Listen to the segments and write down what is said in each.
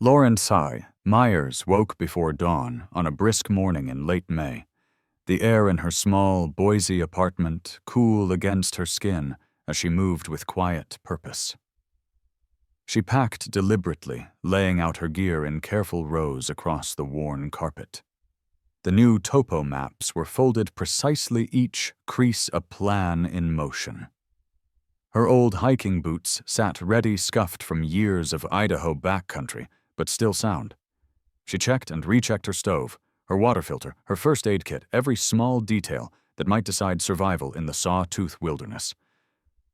Lauren Sy Myers woke before dawn on a brisk morning in late May, the air in her small Boise apartment cool against her skin as she moved with quiet purpose. She packed deliberately, laying out her gear in careful rows across the worn carpet. The new topo maps were folded precisely, each crease a plan in motion. Her old hiking boots sat ready, scuffed from years of Idaho backcountry, but still sound. She checked and rechecked her stove, her water filter, her first aid kit, every small detail that might decide survival in the Sawtooth Wilderness.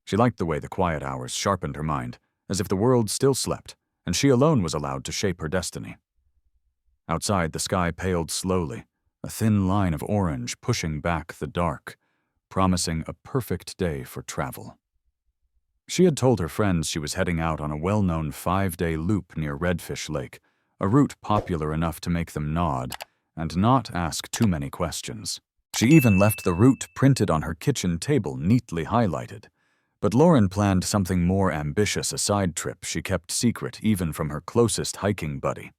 She liked the way the quiet hours sharpened her mind, as if the world still slept, and she alone was allowed to shape her destiny. Outside, the sky paled slowly, a thin line of orange pushing back the dark, promising a perfect day for travel. She had told her friends she was heading out on a well-known 5-day loop near Redfish Lake, a route popular enough to make them nod and not ask too many questions. She even left the route printed on her kitchen table, neatly highlighted. But Lauren planned something more ambitious, a side trip she kept secret even from her closest hiking buddy.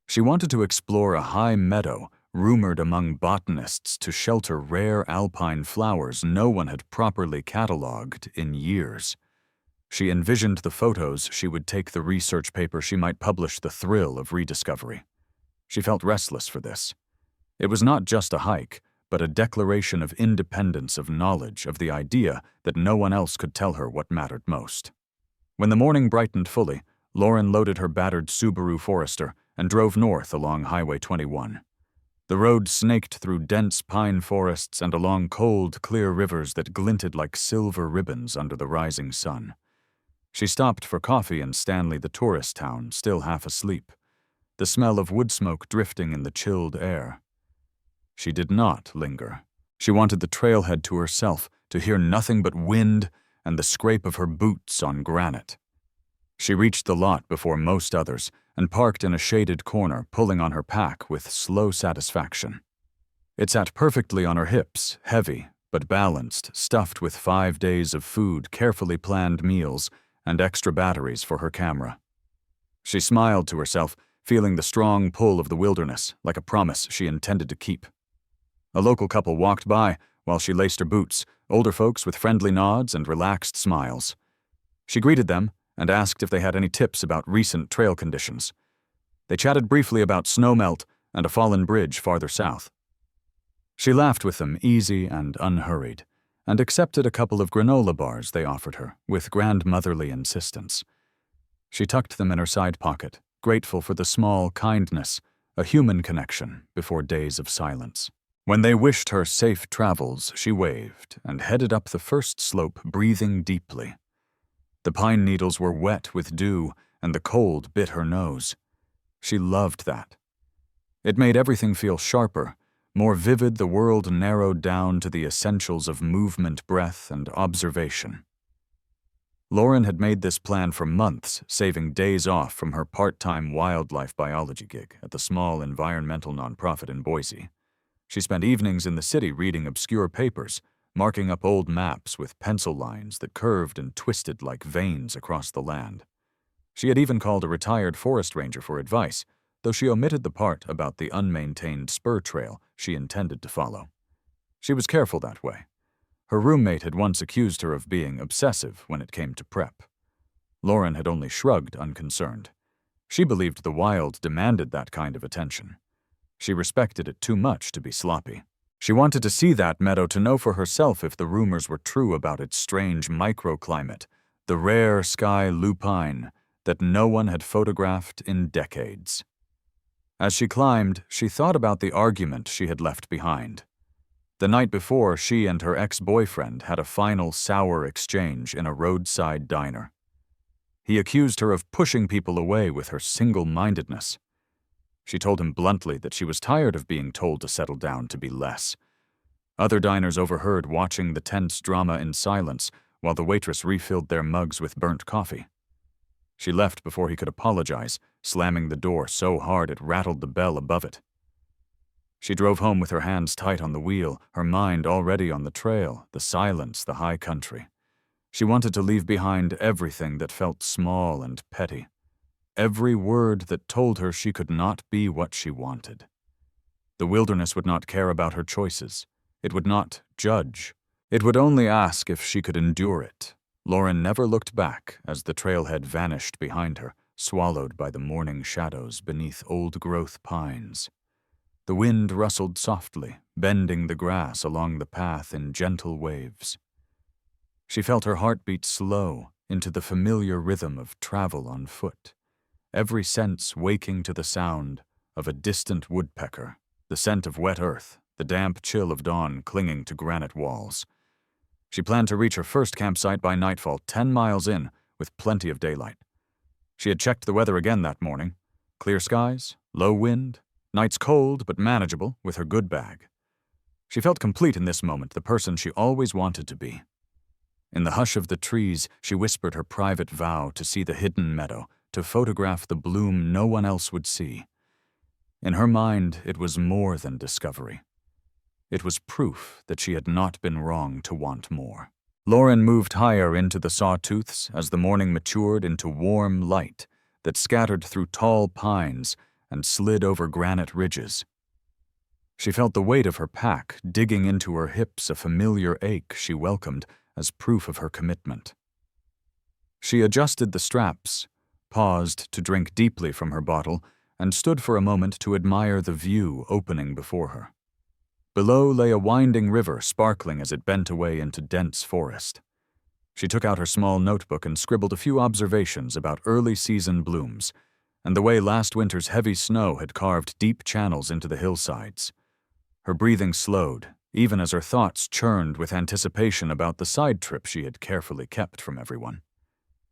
She wanted to explore a high meadow rumored among botanists to shelter rare alpine flowers no one had properly cataloged in years. She envisioned the photos she would take, the research paper she might publish, the thrill of rediscovery. She felt restless for this. It was not just a hike, but a declaration of independence, of knowledge, of the idea that no one else could tell her what mattered most. When the morning brightened fully, Lauren loaded her battered Subaru Forester and drove north along Highway 21. The road snaked through dense pine forests and along cold, clear rivers that glinted like silver ribbons under the rising sun. She stopped for coffee in Stanley, the tourist town, still half asleep, the smell of wood smoke drifting in the chilled air. She did not linger. She wanted the trailhead to herself, to hear nothing but wind and the scrape of her boots on granite. She reached the lot before most others and parked in a shaded corner, pulling on her pack with slow satisfaction. It sat perfectly on her hips, heavy but balanced, stuffed with 5 days of food, carefully planned meals, and extra batteries for her camera. She smiled to herself, feeling the strong pull of the wilderness, like a promise she intended to keep. A local couple walked by while she laced her boots, older folks with friendly nods and relaxed smiles. She greeted them and asked if they had any tips about recent trail conditions. They chatted briefly about snowmelt and a fallen bridge farther south. She laughed with them, easy and unhurried, and accepted a couple of granola bars they offered her with grandmotherly insistence. She tucked them in her side pocket, grateful for the small kindness, a human connection before days of silence. When they wished her safe travels, she waved and headed up the first slope, breathing deeply. The pine needles were wet with dew, and the cold bit her nose. She loved that. It made everything feel sharper, more vivid. The world narrowed down to the essentials of movement, breath, and observation. Lauren had made this plan for months, saving days off from her part-time wildlife biology gig at the small environmental nonprofit in Boise. She spent evenings in the city reading obscure papers, marking up old maps with pencil lines that curved and twisted like veins across the land. She had even called a retired forest ranger for advice, though she omitted the part about the unmaintained spur trail she intended to follow. She was careful that way. Her roommate had once accused her of being obsessive when it came to prep. Lauren had only shrugged, unconcerned. She believed the wild demanded that kind of attention. She respected it too much to be sloppy. She wanted to see that meadow, to know for herself if the rumors were true about its strange microclimate, the rare sky lupine that no one had photographed in decades. As she climbed, she thought about the argument she had left behind. The night before, she and her ex-boyfriend had a final sour exchange in a roadside diner. He accused her of pushing people away with her single-mindedness. She told him bluntly that she was tired of being told to settle down, to be less. Other diners overheard, watching the tense drama in silence while the waitress refilled their mugs with burnt coffee. She left before he could apologize, slamming the door so hard it rattled the bell above it. She drove home with her hands tight on the wheel, her mind already on the trail, the silence, the high country. She wanted to leave behind everything that felt small and petty. every word that told her she could not be what she wanted. The wilderness would not care about her choices. It would not judge. It would only ask if she could endure it. Lauren never looked back as the trailhead vanished behind her, swallowed by the morning shadows beneath old-growth pines. The wind rustled softly, bending the grass along the path in gentle waves. She felt her heartbeat slow into the familiar rhythm of travel on foot, every sense waking to the sound of a distant woodpecker, the scent of wet earth, the damp chill of dawn clinging to granite walls. She planned to reach her first campsite by nightfall, 10 miles in, with plenty of daylight. She had checked the weather again that morning. Clear skies, low wind, nights cold but manageable with her good bag. She felt complete in this moment, the person she always wanted to be. In the hush of the trees, she whispered her private vow to see the hidden meadow, to photograph the bloom no one else would see. In her mind, it was more than discovery. It was proof that she had not been wrong to want more. Lauren moved higher into the sawtooths as the morning matured into warm light that scattered through tall pines and slid over granite ridges. She felt the weight of her pack digging into her hips, a familiar ache she welcomed as proof of her commitment. She adjusted the straps, paused to drink deeply from her bottle, and stood for a moment to admire the view opening before her. Below lay a winding river, sparkling as it bent away into dense forest. She took out her small notebook and scribbled a few observations about early-season blooms, and the way last winter's heavy snow had carved deep channels into the hillsides. Her breathing slowed, even as her thoughts churned with anticipation about the side trip she had carefully kept from everyone.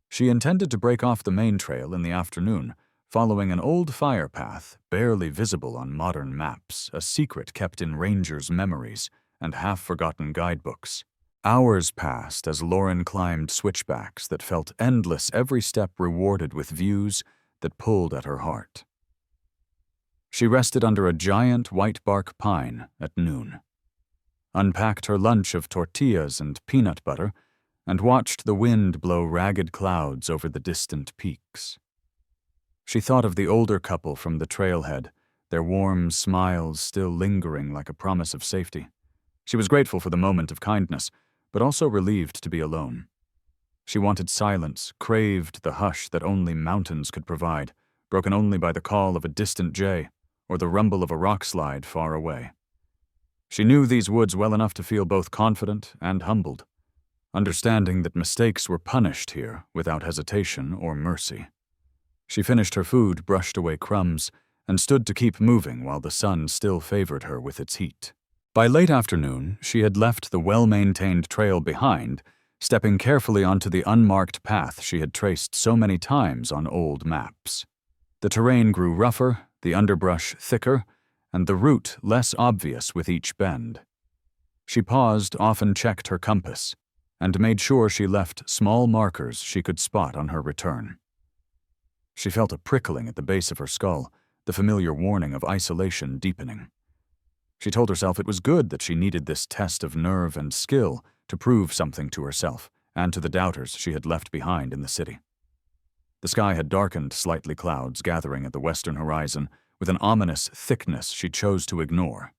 She intended to break off the main trail in the afternoon, following an old fire path barely visible on modern maps, a secret kept in rangers' memories and half-forgotten guidebooks. Hours passed as Lauren climbed switchbacks that felt endless, every step rewarded with views that pulled at her heart. She rested under a giant white bark pine at noon, unpacked her lunch of tortillas and peanut butter, and watched the wind blow ragged clouds over the distant peaks. She thought of the older couple from the trailhead, their warm smiles still lingering like a promise of safety. She was grateful for the moment of kindness, but also relieved to be alone. She wanted silence, craved the hush that only mountains could provide, broken only by the call of a distant jay or the rumble of a rock slide far away. She knew these woods well enough to feel both confident and humbled, understanding that mistakes were punished here without hesitation or mercy. She finished her food, brushed away crumbs, and stood to keep moving while the sun still favored her with its heat. By late afternoon, she had left the well-maintained trail behind, stepping carefully onto the unmarked path she had traced so many times on old maps. The terrain grew rougher, the underbrush thicker, and the route less obvious with each bend. She paused, often checked her compass, and made sure she left small markers she could spot on her return. She felt a prickling at the base of her skull, the familiar warning of isolation deepening. She told herself it was good that she needed this test of nerve and skill to prove something to herself and to the doubters she had left behind in the city. The sky had darkened, slightly clouds gathering at the western horizon with an ominous thickness she chose to ignore.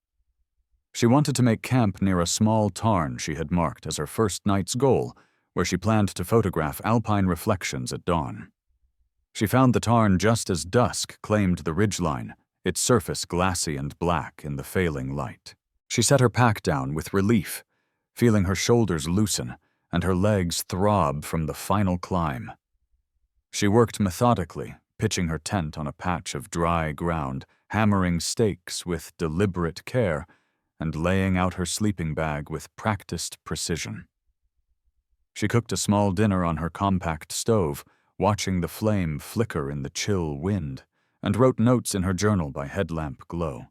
She wanted to make camp near a small tarn she had marked as her first night's goal, where she planned to photograph alpine reflections at dawn. She found the tarn just as dusk claimed the ridgeline, its surface glassy and black in the failing light. She set her pack down with relief, feeling her shoulders loosen and her legs throb from the final climb. She worked methodically, pitching her tent on a patch of dry ground, hammering stakes with deliberate care, and laying out her sleeping bag with practiced precision. She cooked a small dinner on her compact stove, watching the flame flicker in the chill wind, and wrote notes in her journal by headlamp glow.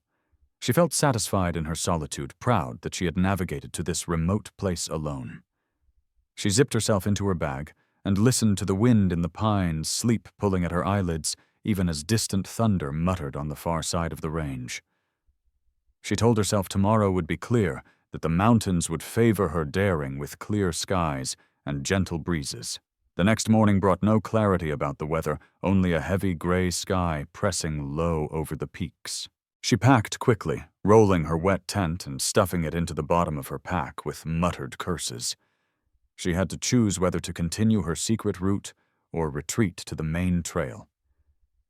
She felt satisfied in her solitude, proud that she had navigated to this remote place alone. She zipped herself into her bag and listened to the wind in the pines, sleep pulling at her eyelids, even as distant thunder muttered on the far side of the range. She told herself tomorrow would be clear, that the mountains would favor her daring with clear skies and gentle breezes. The next morning brought no clarity about the weather, only a heavy gray sky pressing low over the peaks. She packed quickly, rolling her wet tent and stuffing it into the bottom of her pack with muttered curses. She had to choose whether to continue her secret route or retreat to the main trail.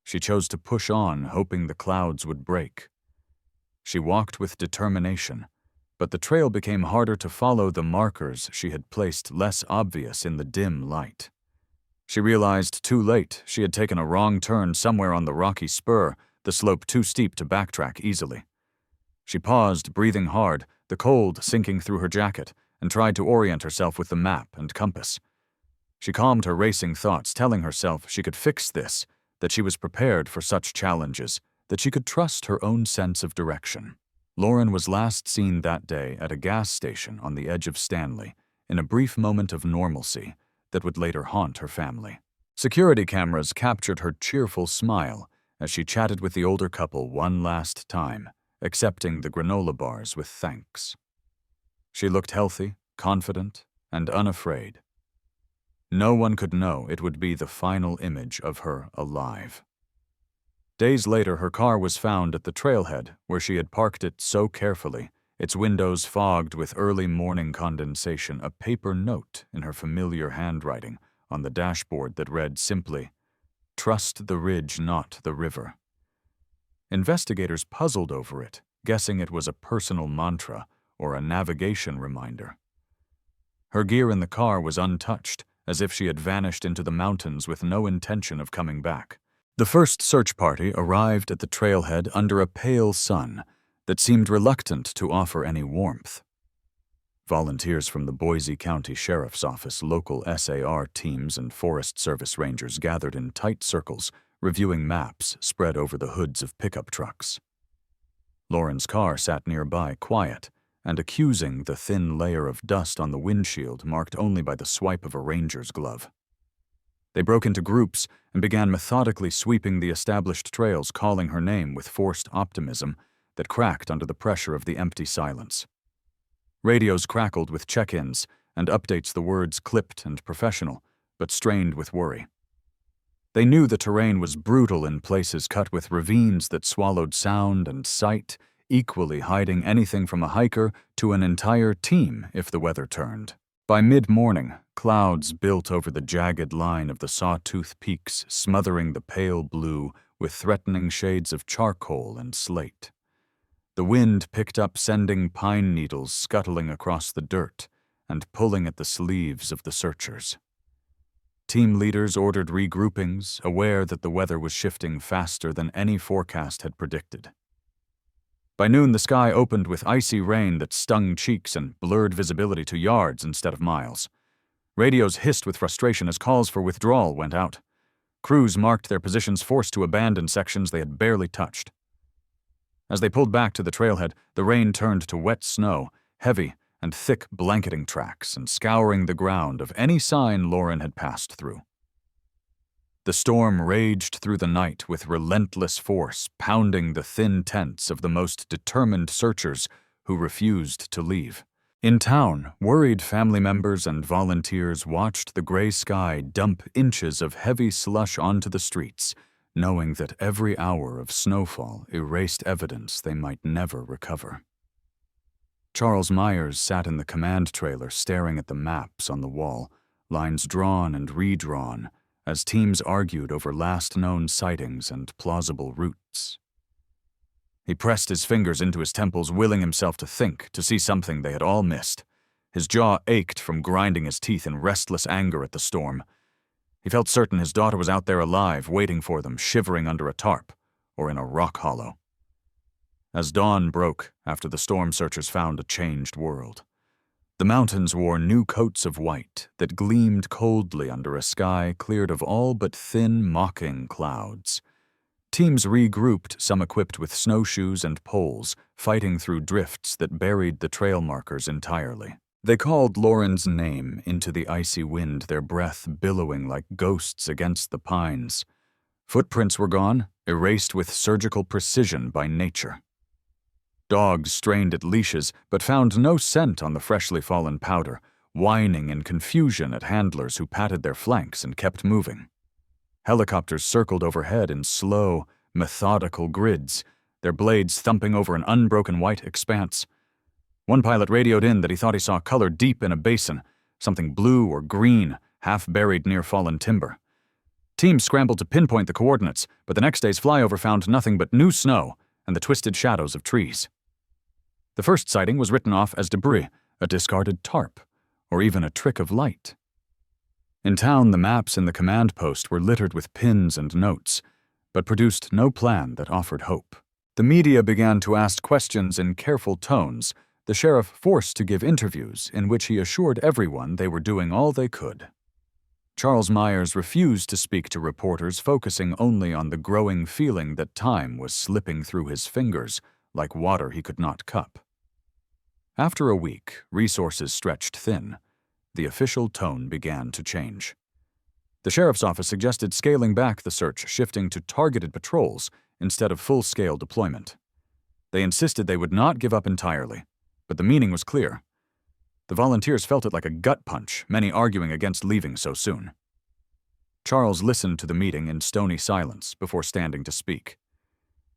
She chose to push on, hoping the clouds would break. She walked with determination, but the trail became harder to follow, the markers she had placed less obvious in the dim light. She realized too late she had taken a wrong turn somewhere on the rocky spur, the slope too steep to backtrack easily. She paused, breathing hard, the cold sinking through her jacket, and tried to orient herself with the map and compass. She calmed her racing thoughts, telling herself she could fix this, that she was prepared for such challenges, that she could trust her own sense of direction. Lauren was last seen that day at a gas station on the edge of Stanley, in a brief moment of normalcy that would later haunt her family. Security cameras captured her cheerful smile as she chatted with the older couple one last time, accepting the granola bars with thanks. She looked healthy, confident, and unafraid. No one could know it would be the final image of her alive. Days later, her car was found at the trailhead where she had parked it so carefully, its windows fogged with early morning condensation, a paper note in her familiar handwriting on the dashboard that read simply, "Trust the ridge, not the river." Investigators puzzled over it, guessing it was a personal mantra or a navigation reminder. Her gear in the car was untouched, as if she had vanished into the mountains with no intention of coming back. The first search party arrived at the trailhead under a pale sun that seemed reluctant to offer any warmth. Volunteers from the Boise County Sheriff's Office, local SAR teams, and Forest Service rangers gathered in tight circles, reviewing maps spread over the hoods of pickup trucks. Lauren's car sat nearby, quiet, and accusing the thin layer of dust on the windshield marked only by the swipe of a ranger's glove. They broke into groups and began methodically sweeping the established trails, calling her name with forced optimism that cracked under the pressure of the empty silence. Radios crackled with check-ins and updates, the words clipped and professional, but strained with worry. They knew the terrain was brutal in places, cut with ravines that swallowed sound and sight, equally hiding anything from a hiker to an entire team if the weather turned. By mid-morning, clouds built over the jagged line of the Sawtooth peaks, smothering the pale blue with threatening shades of charcoal and slate. The wind picked up, sending pine needles scuttling across the dirt and pulling at the sleeves of the searchers. Team leaders ordered regroupings, aware that the weather was shifting faster than any forecast had predicted. By noon, the sky opened with icy rain that stung cheeks and blurred visibility to yards instead of miles. Radios hissed with frustration as calls for withdrawal went out. Crews marked their positions, forced to abandon sections they had barely touched. As they pulled back to the trailhead, the rain turned to wet snow, heavy and thick, blanketing tracks and scouring the ground of any sign Lauren had passed through. The storm raged through the night with relentless force, pounding the thin tents of the most determined searchers who refused to leave. In town, worried family members and volunteers watched the gray sky dump inches of heavy slush onto the streets, knowing that every hour of snowfall erased evidence they might never recover. Charles Myers sat in the command trailer staring at the maps on the wall, lines drawn and redrawn, as teams argued over last known sightings and plausible routes. He pressed his fingers into his temples, willing himself to think, to see something they had all missed. His jaw ached from grinding his teeth in restless anger at the storm. He felt certain his daughter was out there alive, waiting for them, shivering under a tarp or in a rock hollow. As dawn broke after the storm searchers found a changed world, the mountains wore new coats of white that gleamed coldly under a sky cleared of all but thin, mocking clouds. Teams regrouped, some equipped with snowshoes and poles, fighting through drifts that buried the trail markers entirely. They called Lauren's name into the icy wind, their breath billowing like ghosts against the pines. Footprints were gone, erased with surgical precision by nature. Dogs strained at leashes, but found no scent on the freshly fallen powder, whining in confusion at handlers who patted their flanks and kept moving. Helicopters circled overhead in slow, methodical grids, their blades thumping over an unbroken white expanse. One pilot radioed in that he thought he saw color deep in a basin, something blue or green, half buried near fallen timber. Teams scrambled to pinpoint the coordinates, but the next day's flyover found nothing but new snow and the twisted shadows of trees. The first sighting was written off as debris, a discarded tarp, or even a trick of light. In town, the maps in the command post were littered with pins and notes, but produced no plan that offered hope. The media began to ask questions in careful tones, the sheriff forced to give interviews in which he assured everyone they were doing all they could. Charles Myers refused to speak to reporters, focusing only on the growing feeling that time was slipping through his fingers like water he could not cup. After a week, resources stretched thin. The official tone began to change. The sheriff's office suggested scaling back the search, shifting to targeted patrols instead of full-scale deployment. They insisted they would not give up entirely, but the meaning was clear. The volunteers felt it like a gut punch, many arguing against leaving so soon. Charles listened to the meeting in stony silence before standing to speak.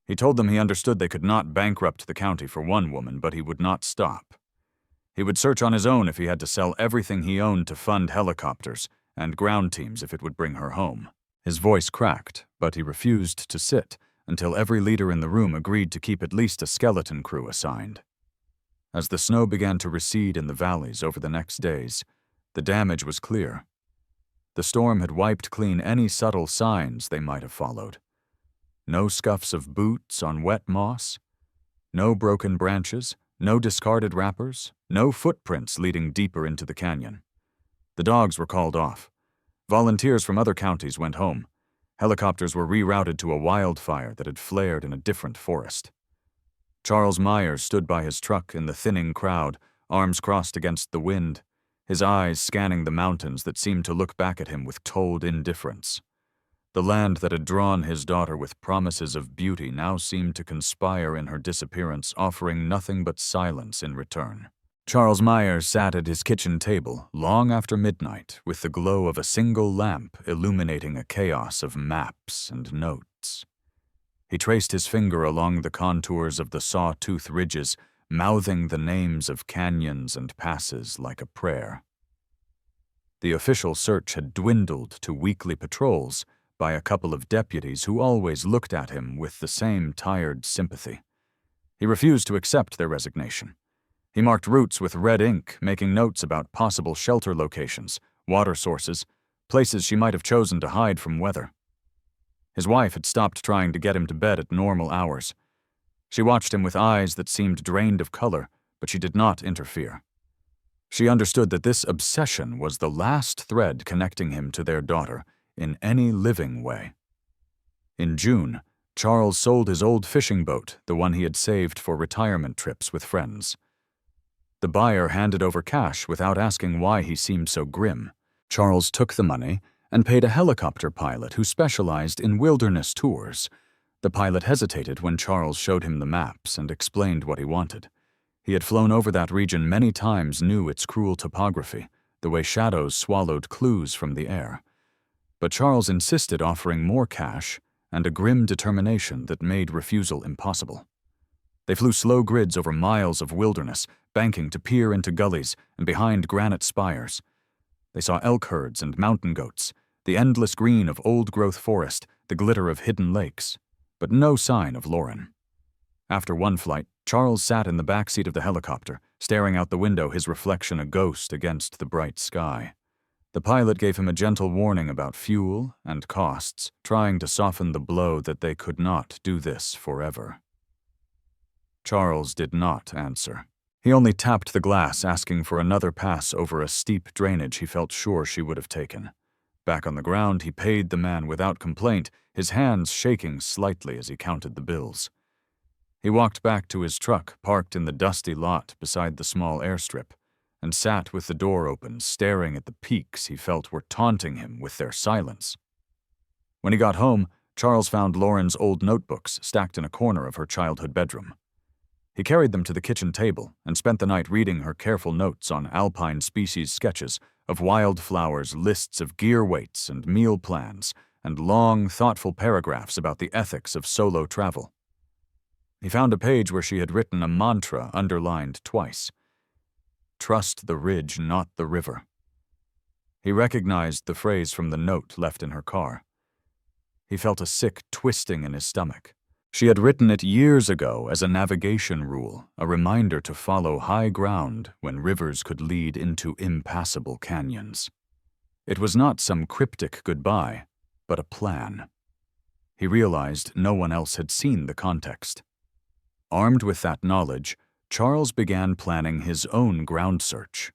He told them he understood they could not bankrupt the county for one woman, but he would not stop. He would search on his own if he had to sell everything he owned to fund helicopters and ground teams if it would bring her home. His voice cracked, but he refused to sit until every leader in the room agreed to keep at least a skeleton crew assigned. As the snow began to recede in the valleys over the next days, the damage was clear. The storm had wiped clean any subtle signs they might have followed. No scuffs of boots on wet moss, no broken branches, no discarded wrappers, no footprints leading deeper into the canyon. The dogs were called off. Volunteers from other counties went home. Helicopters were rerouted to a wildfire that had flared in a different forest. Charles Myers stood by his truck in the thinning crowd, arms crossed against the wind, his eyes scanning the mountains that seemed to look back at him with cold indifference. The land that had drawn his daughter with promises of beauty now seemed to conspire in her disappearance, offering nothing but silence in return. Charles Myers sat at his kitchen table long after midnight with the glow of a single lamp illuminating a chaos of maps and notes. He traced his finger along the contours of the Sawtooth ridges, mouthing the names of canyons and passes like a prayer. The official search had dwindled to weekly patrols by a couple of deputies who always looked at him with the same tired sympathy. He refused to accept their resignation. He marked routes with red ink, making notes about possible shelter locations, water sources, places she might have chosen to hide from weather. His wife had stopped trying to get him to bed at normal hours. She watched him with eyes that seemed drained of color, but she did not interfere. She understood that this obsession was the last thread connecting him to their daughter in any living way. In June, Charles sold his old fishing boat, the one he had saved for retirement trips with friends. The buyer handed over cash without asking why he seemed so grim. Charles took the money and paid a helicopter pilot who specialized in wilderness tours. The pilot hesitated when Charles showed him the maps and explained what he wanted. He had flown over that region many times, knew its cruel topography, the way shadows swallowed clues from the air. But Charles insisted, offering more cash and a grim determination that made refusal impossible. They flew slow grids over miles of wilderness, banking to peer into gullies and behind granite spires. They saw elk herds and mountain goats, the endless green of old-growth forest, the glitter of hidden lakes, but no sign of Lauren. After one flight, Charles sat in the back seat of the helicopter, staring out the window, his reflection a ghost against the bright sky. The pilot gave him a gentle warning about fuel and costs, trying to soften the blow that they could not do this forever. Charles did not answer. He only tapped the glass, asking for another pass over a steep drainage he felt sure she would have taken. Back on the ground, he paid the man without complaint, his hands shaking slightly as he counted the bills. He walked back to his truck, parked in the dusty lot beside the small airstrip, and sat with the door open, staring at the peaks he felt were taunting him with their silence. When he got home, Charles found Lauren's old notebooks stacked in a corner of her childhood bedroom. He carried them to the kitchen table and spent the night reading her careful notes on alpine species sketches of wildflowers, lists of gear weights and meal plans, and long, thoughtful paragraphs about the ethics of solo travel. He found a page where she had written a mantra underlined twice. Trust the ridge, not the river. He recognized the phrase from the note left in her car. He felt a sick twisting in his stomach. She had written it years ago as a navigation rule, a reminder to follow high ground when rivers could lead into impassable canyons. It was not some cryptic goodbye, but a plan. He realized no one else had seen the context. Armed with that knowledge, Charles began planning his own ground search.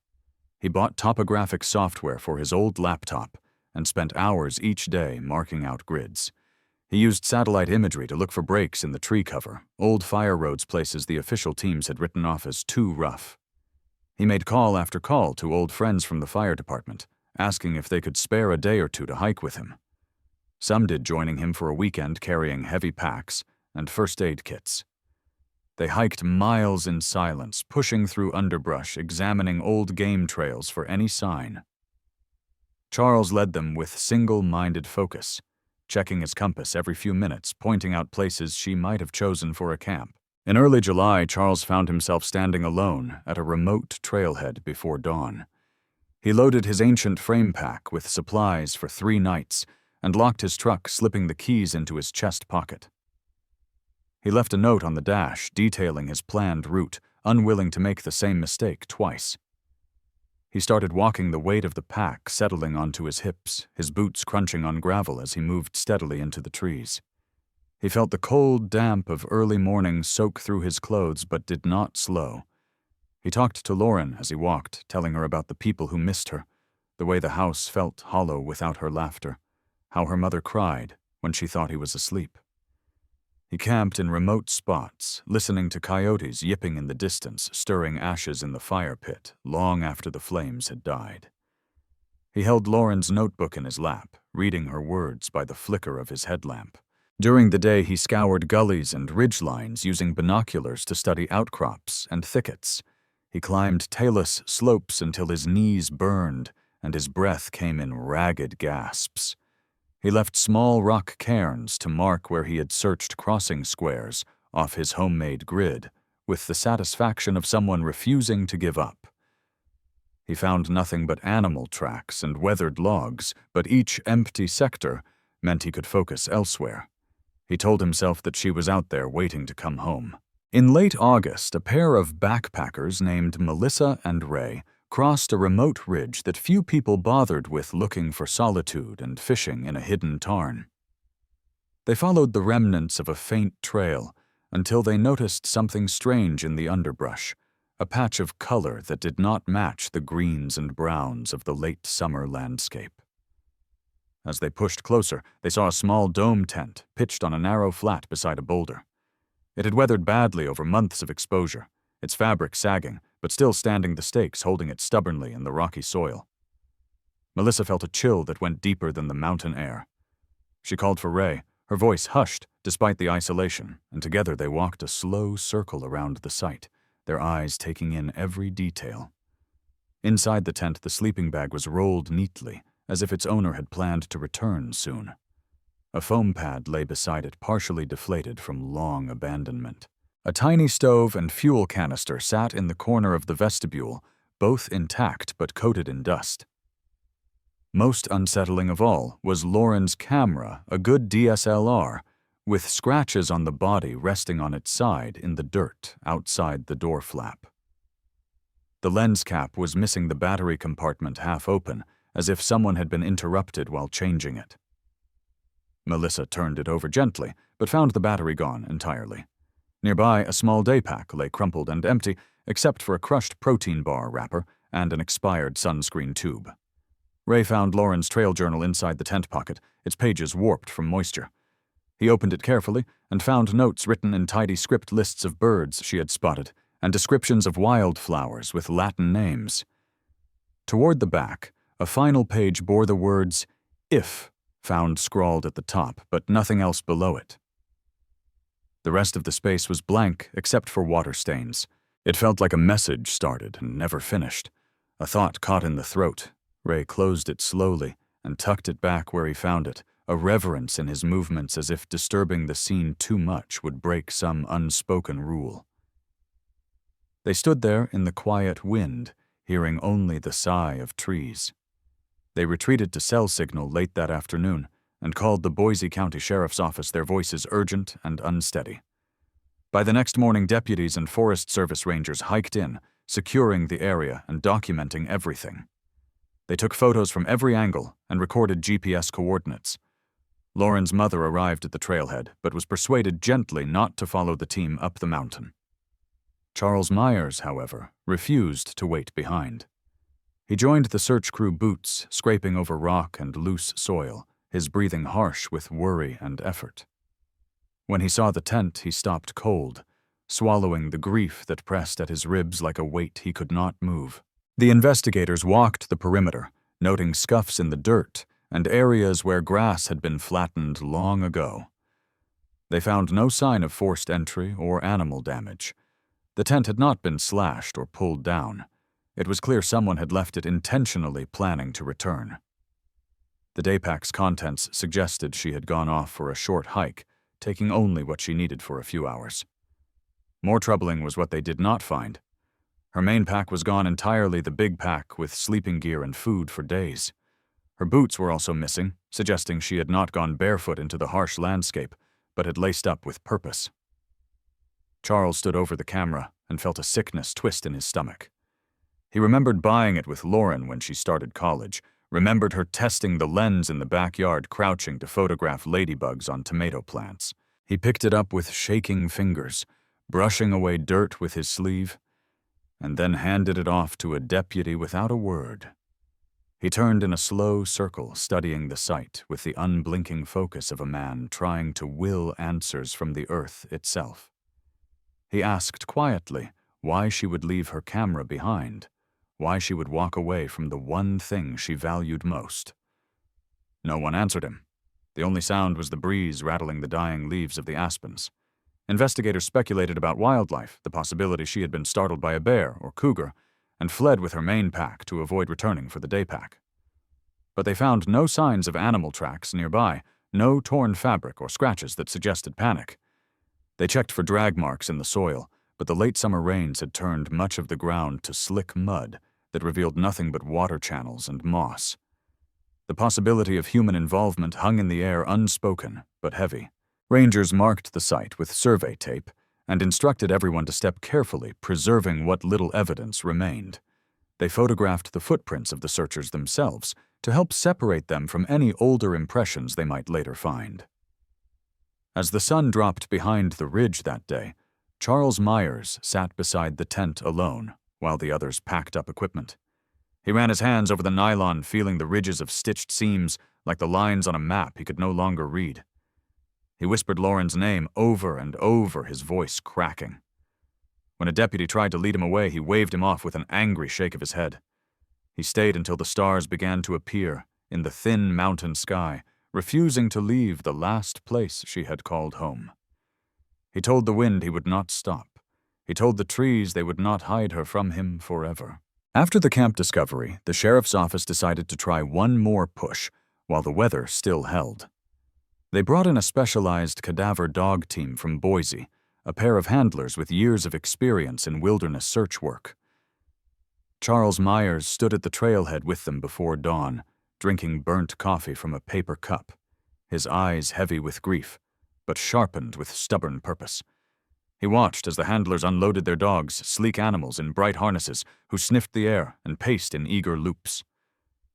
He bought topographic software for his old laptop and spent hours each day marking out grids. He used satellite imagery to look for breaks in the tree cover, old fire roads, places the official teams had written off as too rough. He made call after call to old friends from the fire department, asking if they could spare a day or two to hike with him. Some did, joining him for a weekend carrying heavy packs and first aid kits. They hiked miles in silence, pushing through underbrush, examining old game trails for any sign. Charles led them with single-minded focus, checking his compass every few minutes, pointing out places she might have chosen for a camp. In early July, Charles found himself standing alone at a remote trailhead before dawn. He loaded his ancient frame pack with supplies for 3 nights and locked his truck, slipping the keys into his chest pocket. He left a note on the dash detailing his planned route, unwilling to make the same mistake twice. He started walking, the weight of the pack settling onto his hips, his boots crunching on gravel as he moved steadily into the trees. He felt the cold damp of early morning soak through his clothes, but did not slow. He talked to Lauren as he walked, telling her about the people who missed her, the way the house felt hollow without her laughter, how her mother cried when she thought he was asleep. He camped in remote spots, listening to coyotes yipping in the distance, stirring ashes in the fire pit long after the flames had died. He held Lauren's notebook in his lap, reading her words by the flicker of his headlamp. During the day, he scoured gullies and ridgelines using binoculars to study outcrops and thickets. He climbed tailless slopes until his knees burned and his breath came in ragged gasps. He left small rock cairns to mark where he had searched crossing squares off his homemade grid, with the satisfaction of someone refusing to give up. He found nothing but animal tracks and weathered logs, but each empty sector meant he could focus elsewhere. He told himself that she was out there waiting to come home. In late August, a pair of backpackers named Melissa and Ray crossed a remote ridge that few people bothered with, looking for solitude and fishing in a hidden tarn. They followed the remnants of a faint trail until they noticed something strange in the underbrush, a patch of color that did not match the greens and browns of the late summer landscape. As they pushed closer, they saw a small dome tent pitched on a narrow flat beside a boulder. It had weathered badly over months of exposure, its fabric sagging, but still standing the stakes, holding it stubbornly in the rocky soil. Melissa felt a chill that went deeper than the mountain air. She called for Ray, her voice hushed despite the isolation, and together they walked a slow circle around the site, their eyes taking in every detail. Inside the tent, the sleeping bag was rolled neatly, as if its owner had planned to return soon. A foam pad lay beside it, partially deflated from long abandonment. A tiny stove and fuel canister sat in the corner of the vestibule, both intact but coated in dust. Most unsettling of all was Lauren's camera, a good DSLR, with scratches on the body resting on its side in the dirt outside the door flap. The lens cap was missing the battery compartment half open, as if someone had been interrupted while changing it. Melissa turned it over gently, but found the battery gone entirely. Nearby, a small day pack lay crumpled and empty, except for a crushed protein bar wrapper and an expired sunscreen tube. Ray found Lauren's trail journal inside the tent pocket, its pages warped from moisture. He opened it carefully and found notes written in tidy script, lists of birds she had spotted, and descriptions of wildflowers with Latin names. Toward the back, a final page bore the words, "If," found scrawled at the top, but nothing else below it. The rest of the space was blank except for water stains. It felt like a message started and never finished. A thought caught in the throat. Ray closed it slowly and tucked it back where he found it, a reverence in his movements as if disturbing the scene too much would break some unspoken rule. They stood there in the quiet wind, hearing only the sigh of trees. They retreated to cell signal late that afternoon and called the Boise County Sheriff's Office, their voices urgent and unsteady. By the next morning, deputies and Forest Service rangers hiked in, securing the area and documenting everything. They took photos from every angle and recorded GPS coordinates. Lauren's mother arrived at the trailhead, but was persuaded gently not to follow the team up the mountain. Charles Myers, however, refused to wait behind. He joined the search crew boots, scraping over rock and loose soil, his breathing harsh with worry and effort. When he saw the tent, he stopped cold, swallowing the grief that pressed at his ribs like a weight he could not move. The investigators walked the perimeter, noting scuffs in the dirt and areas where grass had been flattened long ago. They found no sign of forced entry or animal damage. The tent had not been slashed or pulled down. It was clear someone had left it intentionally planning to return. The daypack's contents suggested she had gone off for a short hike, taking only what she needed for a few hours. More troubling was what they did not find. Her main pack was gone entirely, the big pack with sleeping gear and food for days. Her boots were also missing, suggesting she had not gone barefoot into the harsh landscape, but had laced up with purpose. Charles stood over the camera and felt a sickness twist in his stomach. He remembered buying it with Lauren when she started college, remembered her testing the lens in the backyard, crouching to photograph ladybugs on tomato plants. He picked it up with shaking fingers, brushing away dirt with his sleeve, and then handed it off to a deputy without a word. He turned in a slow circle, studying the site with the unblinking focus of a man trying to will answers from the earth itself. He asked quietly why she would leave her camera behind, why she would walk away from the one thing she valued most. No one answered him. The only sound was the breeze rattling the dying leaves of the aspens. Investigators speculated about wildlife, the possibility she had been startled by a bear or cougar, and fled with her main pack to avoid returning for the day pack. But they found no signs of animal tracks nearby, no torn fabric or scratches that suggested panic. They checked for drag marks in the soil, but the late summer rains had turned much of the ground to slick mud that revealed nothing but water channels and moss. The possibility of human involvement hung in the air, unspoken but heavy. Rangers marked the site with survey tape and instructed everyone to step carefully, preserving what little evidence remained. They photographed the footprints of the searchers themselves to help separate them from any older impressions they might later find. As the sun dropped behind the ridge that day, Charles Myers sat beside the tent alone while the others packed up equipment. He ran his hands over the nylon, feeling the ridges of stitched seams like the lines on a map he could no longer read. He whispered Lauren's name over and over, his voice cracking. When a deputy tried to lead him away, he waved him off with an angry shake of his head. He stayed until the stars began to appear in the thin mountain sky, refusing to leave the last place she had called home. He told the wind he would not stop. He told the trees they would not hide her from him forever. After the camp discovery, the sheriff's office decided to try one more push while the weather still held. They brought in a specialized cadaver dog team from Boise, a pair of handlers with years of experience in wilderness search work. Charles Myers stood at the trailhead with them before dawn, drinking burnt coffee from a paper cup, his eyes heavy with grief, but sharpened with stubborn purpose. He watched as the handlers unloaded their dogs, sleek animals in bright harnesses, who sniffed the air and paced in eager loops.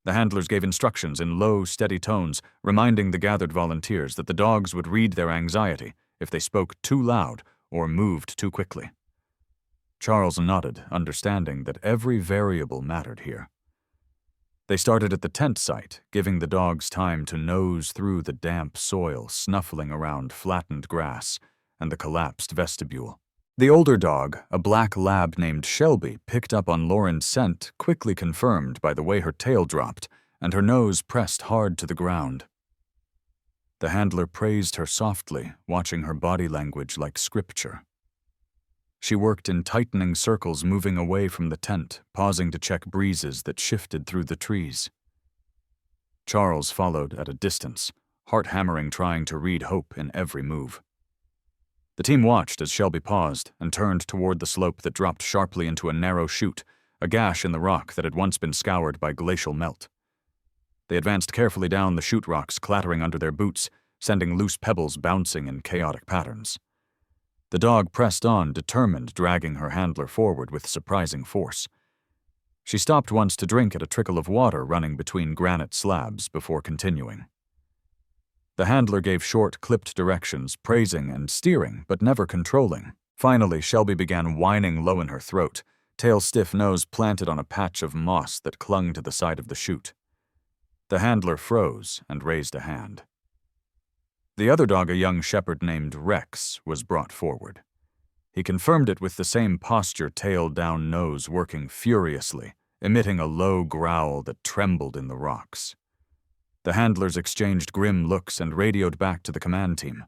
The handlers gave instructions in low, steady tones, reminding the gathered volunteers that the dogs would read their anxiety if they spoke too loud or moved too quickly. Charles nodded, understanding that every variable mattered here. They started at the tent site, giving the dogs time to nose through the damp soil, snuffling around flattened grass and the collapsed vestibule. The older dog, a black lab named Shelby, picked up on Lauren's scent, quickly confirmed by the way her tail dropped and her nose pressed hard to the ground. The handler praised her softly, watching her body language like scripture. She worked in tightening circles, moving away from the tent, pausing to check breezes that shifted through the trees. Charles followed at a distance, heart-hammering, trying to read hope in every move. The team watched as Shelby paused and turned toward the slope that dropped sharply into a narrow chute, a gash in the rock that had once been scoured by glacial melt. They advanced carefully down the chute rocks, clattering under their boots, sending loose pebbles bouncing in chaotic patterns. The dog pressed on, determined, dragging her handler forward with surprising force. She stopped once to drink at a trickle of water running between granite slabs before continuing. The handler gave short, clipped directions, praising and steering, but never controlling. Finally, Shelby began whining low in her throat, tail stiff, nose planted on a patch of moss that clung to the side of the chute. The handler froze and raised a hand. The other dog, a young shepherd named Rex, was brought forward. He confirmed it with the same posture, tail down, nose working furiously, emitting a low growl that trembled in the rocks. The handlers exchanged grim looks and radioed back to the command team.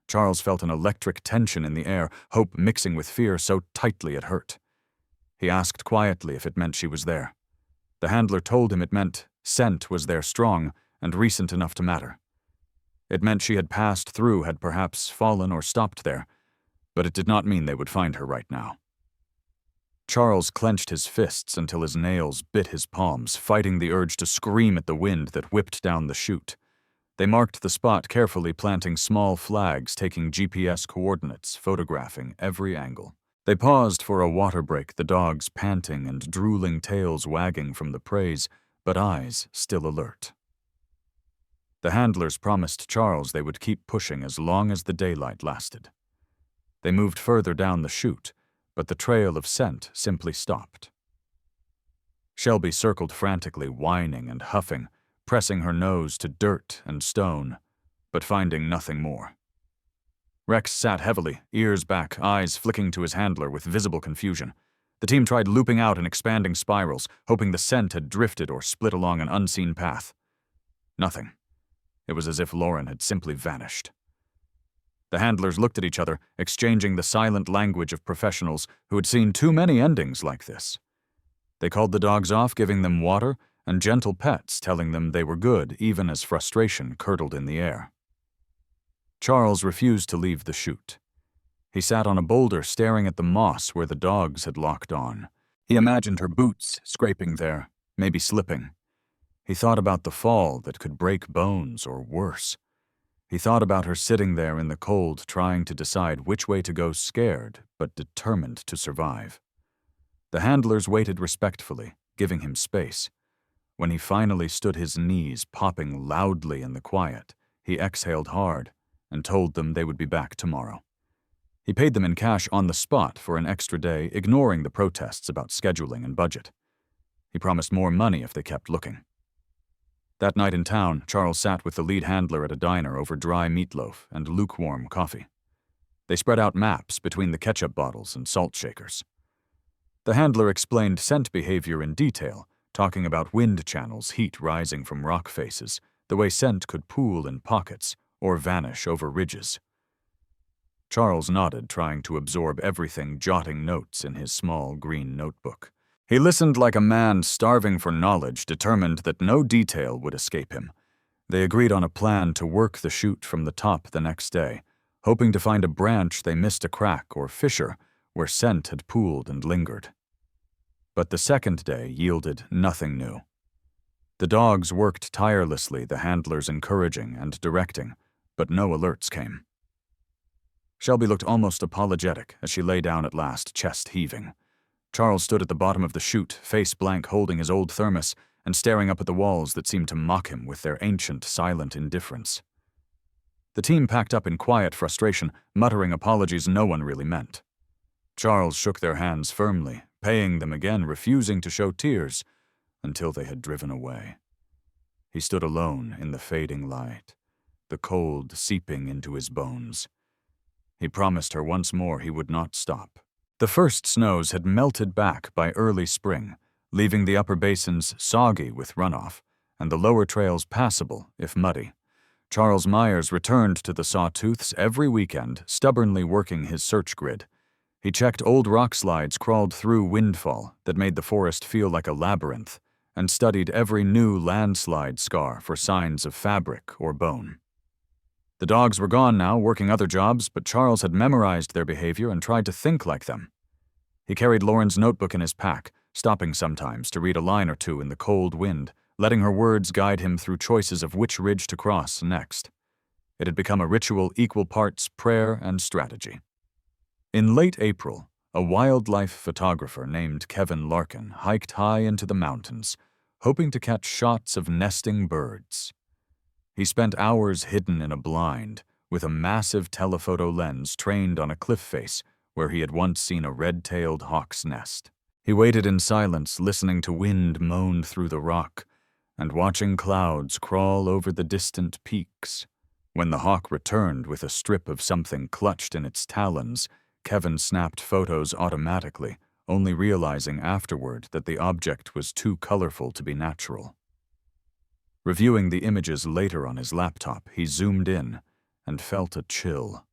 Charles felt an electric tension in the air, hope mixing with fear so tightly it hurt. He asked quietly if it meant she was there. The handler told him it meant scent was there, strong and recent enough to matter. It meant she had passed through, had perhaps fallen or stopped there, but it did not mean they would find her right now. Charles clenched his fists until his nails bit his palms, fighting the urge to scream at the wind that whipped down the chute. They marked the spot carefully, planting small flags, taking GPS coordinates, photographing every angle. They paused for a water break, the dogs panting and drooling tails wagging from the praise, but eyes still alert. The handlers promised Charles they would keep pushing as long as the daylight lasted. They moved further down the chute, but the trail of scent simply stopped. Shelby circled frantically, whining and huffing, pressing her nose to dirt and stone, but finding nothing more. Rex sat heavily, ears back, eyes flicking to his handler with visible confusion. The team tried looping out in expanding spirals, hoping the scent had drifted or split along an unseen path. Nothing. It was as if Lauren had simply vanished. The handlers looked at each other, exchanging the silent language of professionals who had seen too many endings like this. They called the dogs off, giving them water and gentle pets, telling them they were good, even as frustration curdled in the air. Charles refused to leave the chute. He sat on a boulder, staring at the moss where the dogs had locked on. He imagined her boots scraping there, maybe slipping. He thought about the fall that could break bones or worse. He thought about her sitting there in the cold, trying to decide which way to go, scared but determined to survive. The handlers waited respectfully, giving him space. When he finally stood, his knees popping loudly in the quiet, he exhaled hard and told them they would be back tomorrow. He paid them in cash on the spot for an extra day, ignoring the protests about scheduling and budget. He promised more money if they kept looking. That night in town, Charles sat with the lead handler at a diner over dry meatloaf and lukewarm coffee. They spread out maps between the ketchup bottles and salt shakers. The handler explained scent behavior in detail, talking about wind channels, heat rising from rock faces, the way scent could pool in pockets or vanish over ridges. Charles nodded, trying to absorb everything, jotting notes in his small green notebook. He listened like a man starving for knowledge, determined that no detail would escape him. They agreed on a plan to work the chute from the top the next day, hoping to find a branch they missed, a crack or fissure where scent had pooled and lingered. But the second day yielded nothing new. The dogs worked tirelessly, the handlers encouraging and directing, but no alerts came. Shelby looked almost apologetic as she lay down at last, chest heaving. Charles stood at the bottom of the chute, face blank, holding his old thermos and staring up at the walls that seemed to mock him with their ancient, silent indifference. The team packed up in quiet frustration, muttering apologies no one really meant. Charles shook their hands firmly, paying them again, refusing to show tears until they had driven away. He stood alone in the fading light, the cold seeping into his bones. He promised her once more he would not stop. The first snows had melted back by early spring, leaving the upper basins soggy with runoff, and the lower trails passable if muddy. Charles Myers returned to the Sawtooths every weekend, stubbornly working his search grid. He checked old rock slides crawled through windfall that made the forest feel like a labyrinth, and studied every new landslide scar for signs of fabric or bone. The dogs were gone now, working other jobs, but Charles had memorized their behavior and tried to think like them. He carried Lauren's notebook in his pack, stopping sometimes to read a line or two in the cold wind, letting her words guide him through choices of which ridge to cross next. It had become a ritual equal parts prayer and strategy. In late April, a wildlife photographer named Kevin Larkin hiked high into the mountains, hoping to catch shots of nesting birds. He spent hours hidden in a blind, with a massive telephoto lens trained on a cliff face where he had once seen a red-tailed hawk's nest. He waited in silence, listening to wind moan through the rock, and watching clouds crawl over the distant peaks. When the hawk returned with a strip of something clutched in its talons, Kevin snapped photos automatically, only realizing afterward that the object was too colorful to be natural. Reviewing the images later on his laptop, he zoomed in and felt a chill.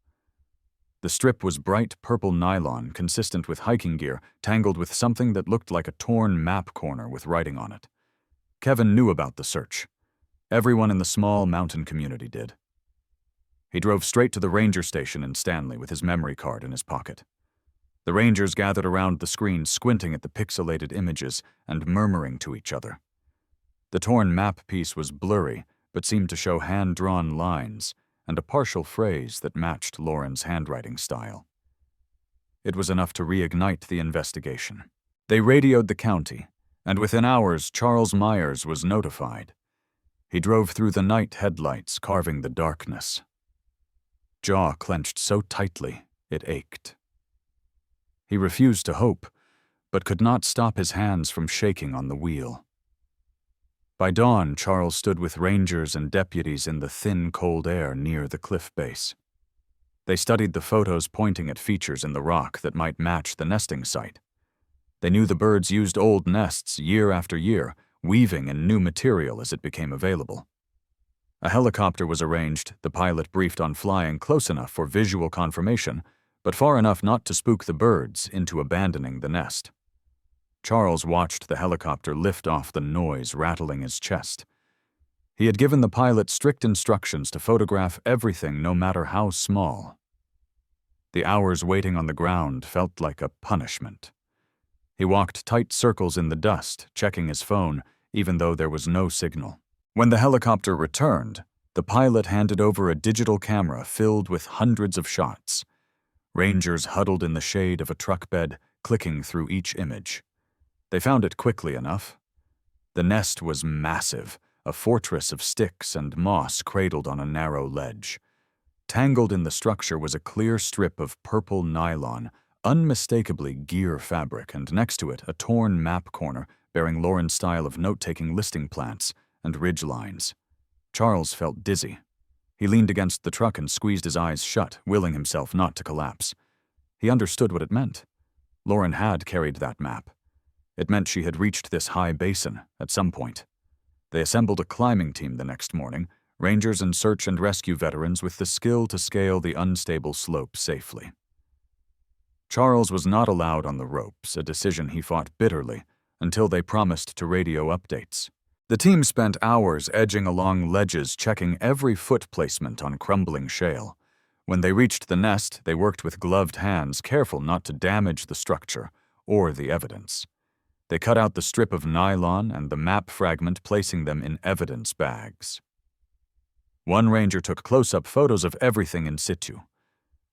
The strip was bright purple nylon, consistent with hiking gear, tangled with something that looked like a torn map corner with writing on it. Kevin knew about the search. Everyone in the small mountain community did. He drove straight to the ranger station in Stanley with his memory card in his pocket. The rangers gathered around the screen, squinting at the pixelated images and murmuring to each other. The torn map piece was blurry, but seemed to show hand-drawn lines and a partial phrase that matched Lauren's handwriting style. It was enough to reignite the investigation. They radioed the county, and within hours Charles Myers was notified. He drove through the night headlights, carving the darkness. Jaw clenched so tightly it ached. He refused to hope, but could not stop his hands from shaking on the wheel. By dawn, Charles stood with rangers and deputies in the thin, cold air near the cliff base. They studied the photos pointing at features in the rock that might match the nesting site. They knew the birds used old nests year after year, weaving in new material as it became available. A helicopter was arranged, the pilot briefed on flying close enough for visual confirmation, but far enough not to spook the birds into abandoning the nest. Charles watched the helicopter lift off, the noise rattling his chest. He had given the pilot strict instructions to photograph everything, no matter how small. The hours waiting on the ground felt like a punishment. He walked tight circles in the dust, checking his phone, even though there was no signal. When the helicopter returned, the pilot handed over a digital camera filled with hundreds of shots. Rangers huddled in the shade of a truck bed, clicking through each image. They found it quickly enough. The nest was massive, a fortress of sticks and moss cradled on a narrow ledge. Tangled in the structure was a clear strip of purple nylon, unmistakably gear fabric, and next to it a torn map corner bearing Lauren's style of note-taking listing plants and ridge lines. Charles felt dizzy. He leaned against the truck and squeezed his eyes shut, willing himself not to collapse. He understood what it meant. Lauren had carried that map. It meant she had reached this high basin at some point. They assembled a climbing team the next morning, rangers and search and rescue veterans with the skill to scale the unstable slope safely. Charles was not allowed on the ropes, a decision he fought bitterly, until they promised to radio updates. The team spent hours edging along ledges, checking every foot placement on crumbling shale. When they reached the nest, they worked with gloved hands, careful not to damage the structure or the evidence. They cut out the strip of nylon and the map fragment, placing them in evidence bags. One ranger took close-up photos of everything in situ.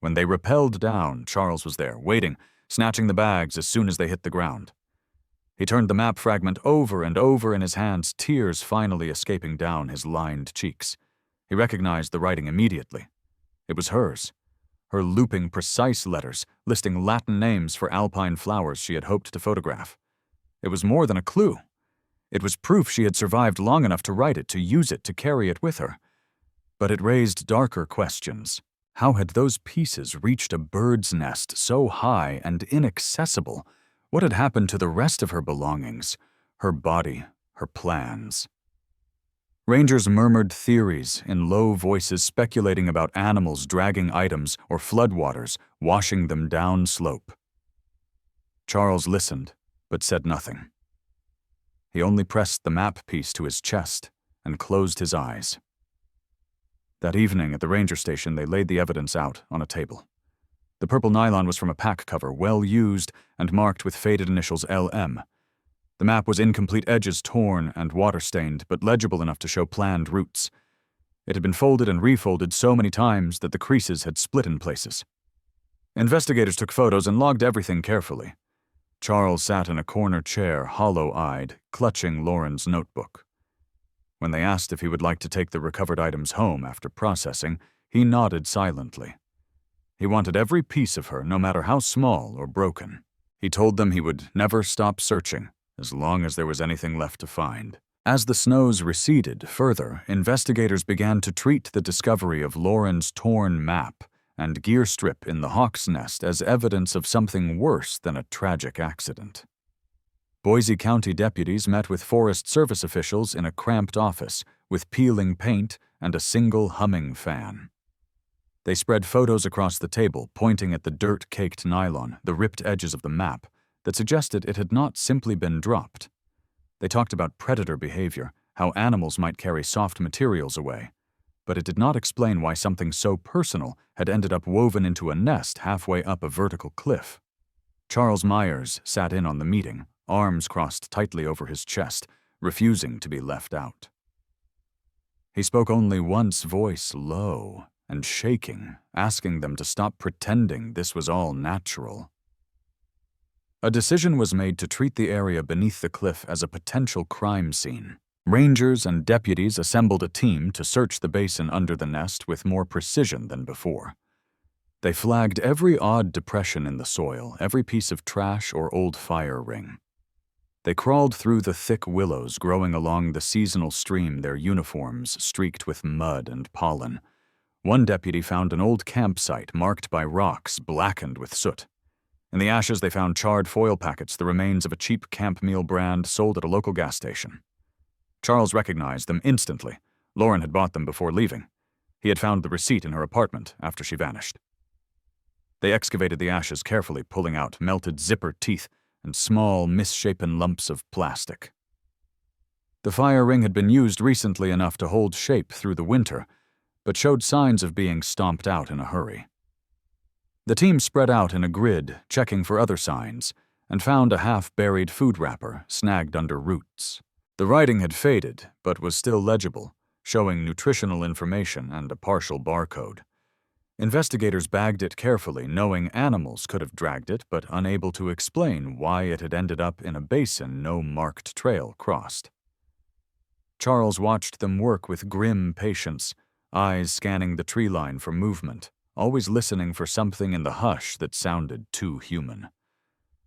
When they rappelled down, Charles was there, waiting, snatching the bags as soon as they hit the ground. He turned the map fragment over and over in his hands, tears finally escaping down his lined cheeks. He recognized the writing immediately. It was hers. Her looping, precise letters, listing Latin names for alpine flowers she had hoped to photograph. It was more than a clue. It was proof she had survived long enough to write it, to use it, to carry it with her. But it raised darker questions. How had those pieces reached a bird's nest so high and inaccessible? What had happened to the rest of her belongings, her body, her plans? Rangers murmured theories in low voices speculating about animals dragging items or floodwaters washing them downslope. Charles listened, but said nothing. He only pressed the map piece to his chest and closed his eyes. That evening at the ranger station, they laid the evidence out on a table. The purple nylon was from a pack cover, well used and marked with faded initials LM. The map was incomplete edges torn and water-stained, but legible enough to show planned routes. It had been folded and refolded so many times that the creases had split in places. Investigators took photos and logged everything carefully. Charles sat in a corner chair, hollow-eyed, clutching Lauren's notebook. When they asked if he would like to take the recovered items home after processing, he nodded silently. He wanted every piece of her, no matter how small or broken. He told them he would never stop searching, as long as there was anything left to find. As the snows receded further, investigators began to treat the discovery of Lauren's torn map and gear strip in the hawk's nest as evidence of something worse than a tragic accident. Boise County deputies met with Forest Service officials in a cramped office with peeling paint and a single humming fan. They spread photos across the table, pointing at the dirt-caked nylon, the ripped edges of the map, that suggested it had not simply been dropped. They talked about predator behavior, how animals might carry soft materials away, but it did not explain why something so personal had ended up woven into a nest halfway up a vertical cliff. Charles Myers sat in on the meeting, arms crossed tightly over his chest, refusing to be left out. He spoke only once, voice low and shaking, asking them to stop pretending this was all natural. A decision was made to treat the area beneath the cliff as a potential crime scene. Rangers and deputies assembled a team to search the basin under the nest with more precision than before. They flagged every odd depression in the soil, every piece of trash or old fire ring. They crawled through the thick willows growing along the seasonal stream, their uniforms streaked with mud and pollen. One deputy found an old campsite marked by rocks blackened with soot. In the ashes, they found charred foil packets, the remains of a cheap camp meal brand sold at a local gas station. Charles recognized them instantly. Lauren had bought them before leaving. He had found the receipt in her apartment after she vanished. They excavated the ashes carefully, pulling out melted zipper teeth and small, misshapen lumps of plastic. The fire ring had been used recently enough to hold shape through the winter, but showed signs of being stomped out in a hurry. The team spread out in a grid, checking for other signs, and found a half-buried food wrapper snagged under roots. The writing had faded, but was still legible, showing nutritional information and a partial barcode. Investigators bagged it carefully, knowing animals could have dragged it, but unable to explain why it had ended up in a basin no marked trail crossed. Charles watched them work with grim patience, eyes scanning the tree line for movement, always listening for something in the hush that sounded too human.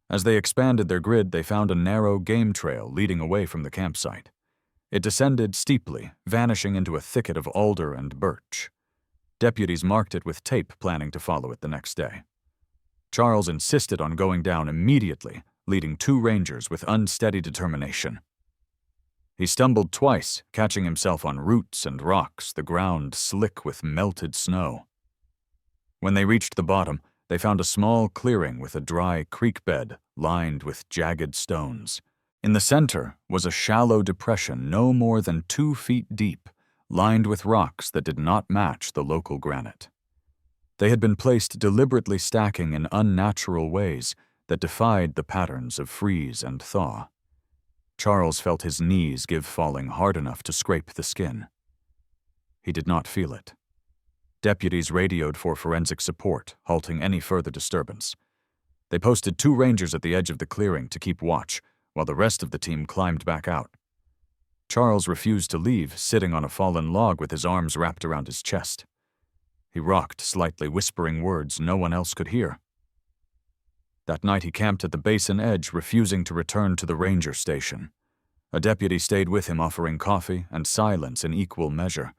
As they expanded their grid, they found a narrow game trail leading away from the campsite. It descended steeply, vanishing into a thicket of alder and birch. Deputies marked it with tape, planning to follow it the next day. Charles insisted on going down immediately, leading 2 rangers with unsteady determination. He stumbled twice, catching himself on roots and rocks, the ground slick with melted snow. When they reached the bottom, they found a small clearing with a dry creek bed lined with jagged stones. In the center was a shallow depression no more than 2 feet deep, lined with rocks that did not match the local granite. They had been placed deliberately stacking in unnatural ways that defied the patterns of freeze and thaw. Charles felt his knees give falling hard enough to scrape the skin. He did not feel it. Deputies radioed for forensic support, halting any further disturbance. They posted 2 rangers at the edge of the clearing to keep watch, while the rest of the team climbed back out. Charles refused to leave, sitting on a fallen log with his arms wrapped around his chest. He rocked slightly, whispering words no one else could hear. That night he camped at the basin edge, refusing to return to the ranger station. A deputy stayed with him, offering coffee and silence in equal measure.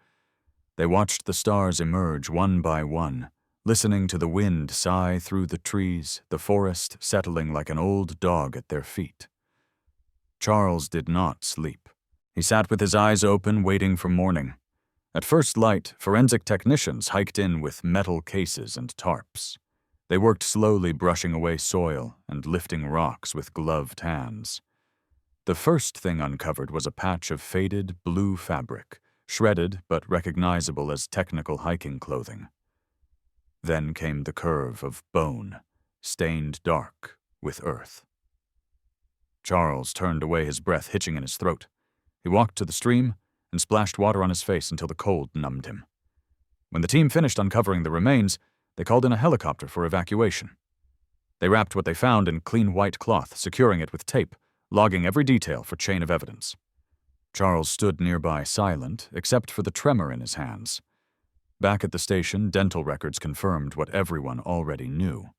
They watched the stars emerge one by one, listening to the wind sigh through the trees, the forest settling like an old dog at their feet. Charles did not sleep. He sat with his eyes open, waiting for morning. At first light, forensic technicians hiked in with metal cases and tarps. They worked slowly, brushing away soil and lifting rocks with gloved hands. The first thing uncovered was a patch of faded blue fabric, shredded but recognizable as technical hiking clothing. Then came the curve of bone, stained dark with earth. Charles turned away, his breath hitching in his throat. He walked to the stream and splashed water on his face until the cold numbed him. When the team finished uncovering the remains, they called in a helicopter for evacuation. They wrapped what they found in clean white cloth, securing it with tape, logging every detail for chain of evidence. Charles stood nearby, silent, except for the tremor in his hands. Back at the station, dental records confirmed what everyone already knew.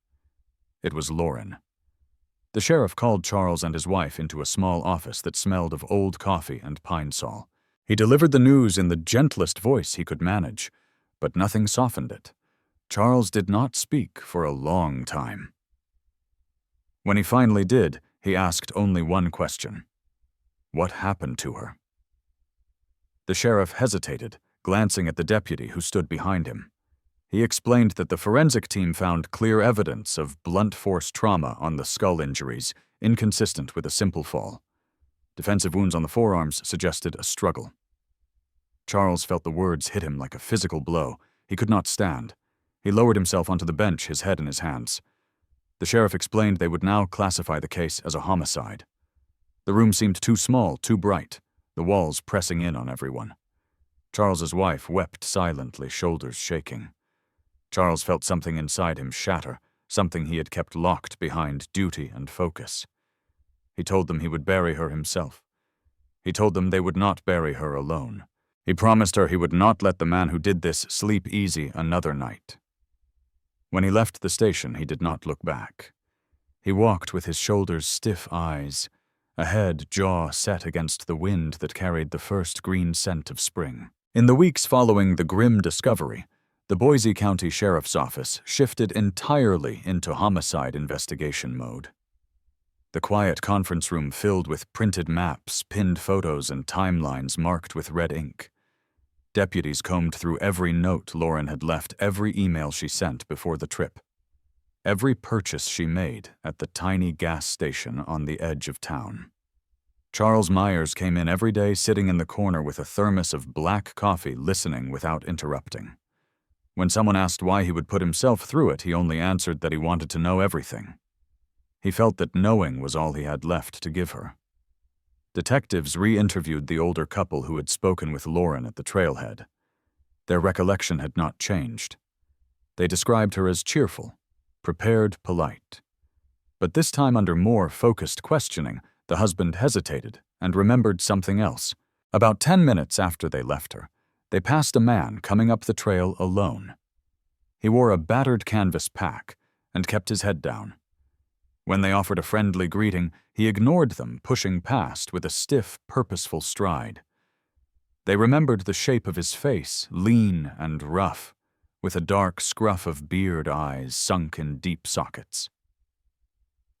It was Lauren. The sheriff called Charles and his wife into a small office that smelled of old coffee and pine sol. He delivered the news in the gentlest voice he could manage, but nothing softened it. Charles did not speak for a long time. When he finally did, he asked only one question. What happened to her? The sheriff hesitated, glancing at the deputy who stood behind him. He explained that the forensic team found clear evidence of blunt force trauma on the skull injuries, inconsistent with a simple fall. Defensive wounds on the forearms suggested a struggle. Charles felt the words hit him like a physical blow. He could not stand. He lowered himself onto the bench, his head in his hands. The sheriff explained they would now classify the case as a homicide. The room seemed too small, too bright, the walls pressing in on everyone. Charles's wife wept silently, shoulders shaking. Charles felt something inside him shatter, something he had kept locked behind duty and focus. He told them he would bury her himself. He told them they would not bury her alone. He promised her he would not let the man who did this sleep easy another night. When he left the station, he did not look back. He walked with his shoulders stiff, eyes, a head, jaw set against the wind that carried the first green scent of spring. In the weeks following the grim discovery, the Boise County Sheriff's Office shifted entirely into homicide investigation mode. The quiet conference room filled with printed maps, pinned photos, and timelines marked with red ink. Deputies combed through every note Lauren had left, every email she sent before the trip, every purchase she made at the tiny gas station on the edge of town. Charles Myers came in every day, sitting in the corner with a thermos of black coffee, listening without interrupting. When someone asked why he would put himself through it, he only answered that he wanted to know everything. He felt that knowing was all he had left to give her. Detectives re-interviewed the older couple who had spoken with Lauren at the trailhead. Their recollection had not changed. They described her as cheerful, prepared, polite. But this time, under more focused questioning, the husband hesitated and remembered something else. About 10 minutes after they left her, they passed a man coming up the trail alone. He wore a battered canvas pack and kept his head down. When they offered a friendly greeting, he ignored them, pushing past with a stiff, purposeful stride. They remembered the shape of his face, lean and rough, with a dark scruff of beard eyes sunk in deep sockets.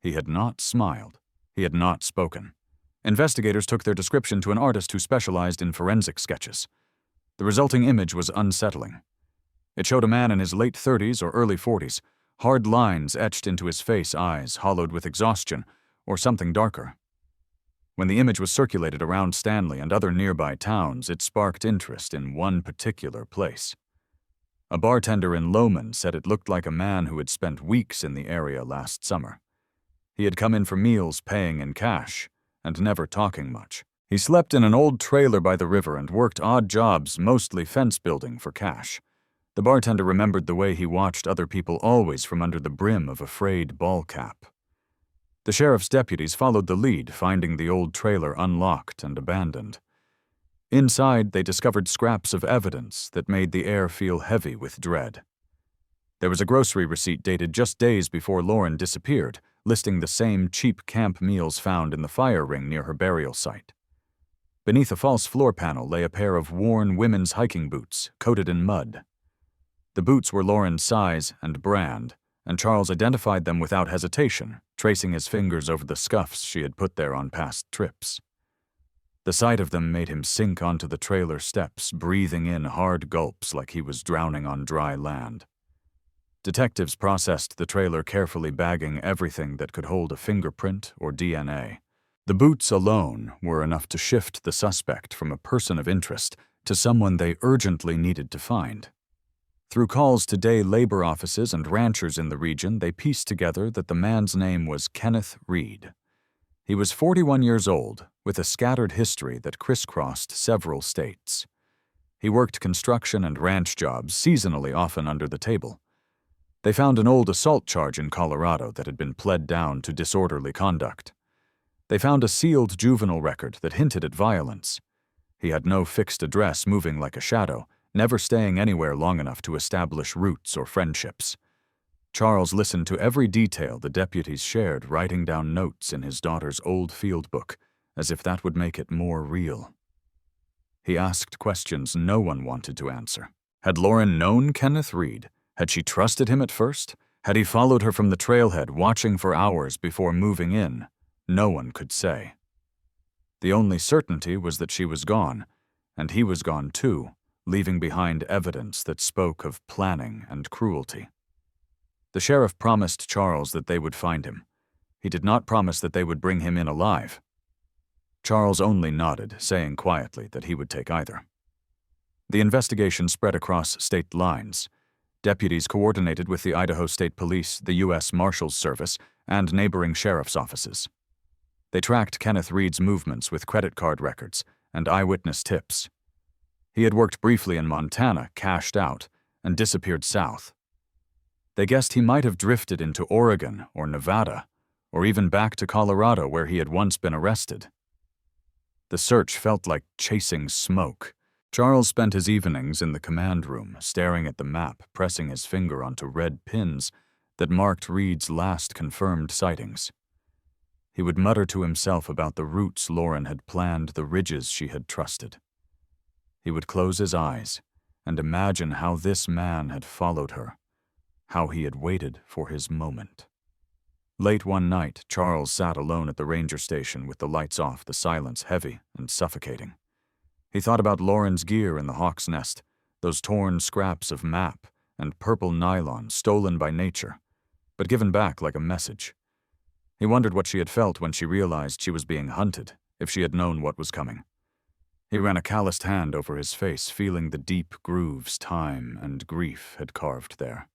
He had not smiled. He had not spoken. Investigators took their description to an artist who specialized in forensic sketches. The resulting image was unsettling. It showed a man in his late 30s or early 40s, hard lines etched into his face, eyes hollowed with exhaustion, or something darker. When the image was circulated around Stanley and other nearby towns, it sparked interest in one particular place. A bartender in Lowman said it looked like a man who had spent weeks in the area last summer. He had come in for meals, paying in cash, and never talking much. He slept in an old trailer by the river and worked odd jobs, mostly fence building, for cash. The bartender remembered the way he watched other people always from under the brim of a frayed ball cap. The sheriff's deputies followed the lead, finding the old trailer unlocked and abandoned. Inside, they discovered scraps of evidence that made the air feel heavy with dread. There was a grocery receipt dated just days before Lauren disappeared, listing the same cheap camp meals found in the fire ring near her burial site. Beneath a false floor panel lay a pair of worn women's hiking boots, coated in mud. The boots were Lauren's size and brand, and Charles identified them without hesitation, tracing his fingers over the scuffs she had put there on past trips. The sight of them made him sink onto the trailer steps, breathing in hard gulps like he was drowning on dry land. Detectives processed the trailer, carefully bagging everything that could hold a fingerprint or DNA. The boots alone were enough to shift the suspect from a person of interest to someone they urgently needed to find. Through calls to day labor offices and ranchers in the region, they pieced together that the man's name was Kenneth Reed. He was 41 years old, with a scattered history that crisscrossed several states. He worked construction and ranch jobs, seasonally often under the table. They found an old assault charge in Colorado that had been pled down to disorderly conduct. They found a sealed juvenile record that hinted at violence. He had no fixed address, moving like a shadow, never staying anywhere long enough to establish roots or friendships. Charles listened to every detail the deputies shared, writing down notes in his daughter's old field book, as if that would make it more real. He asked questions no one wanted to answer. Had Lauren known Kenneth Reed? Had she trusted him at first? Had he followed her from the trailhead, watching for hours before moving in? No one could say. The only certainty was that she was gone, and he was gone too, leaving behind evidence that spoke of planning and cruelty. The sheriff promised Charles that they would find him. He did not promise that they would bring him in alive. Charles only nodded, saying quietly that he would take either. The investigation spread across state lines. Deputies coordinated with the Idaho State Police, the U.S. Marshals Service, and neighboring sheriff's offices. They tracked Kenneth Reed's movements with credit card records and eyewitness tips. He had worked briefly in Montana, cashed out, and disappeared south. They guessed he might have drifted into Oregon or Nevada, or even back to Colorado where he had once been arrested. The search felt like chasing smoke. Charles spent his evenings in the command room, staring at the map, pressing his finger onto red pins that marked Reed's last confirmed sightings. He would mutter to himself about the routes Lauren had planned, the ridges she had trusted. He would close his eyes and imagine how this man had followed her, how he had waited for his moment. Late one night, Charles sat alone at the ranger station with the lights off, the silence heavy and suffocating. He thought about Lauren's gear in the hawk's nest, those torn scraps of map and purple nylon stolen by nature, but given back like a message. He wondered what she had felt when she realized she was being hunted, if she had known what was coming. He ran a calloused hand over his face, feeling the deep grooves time and grief had carved there.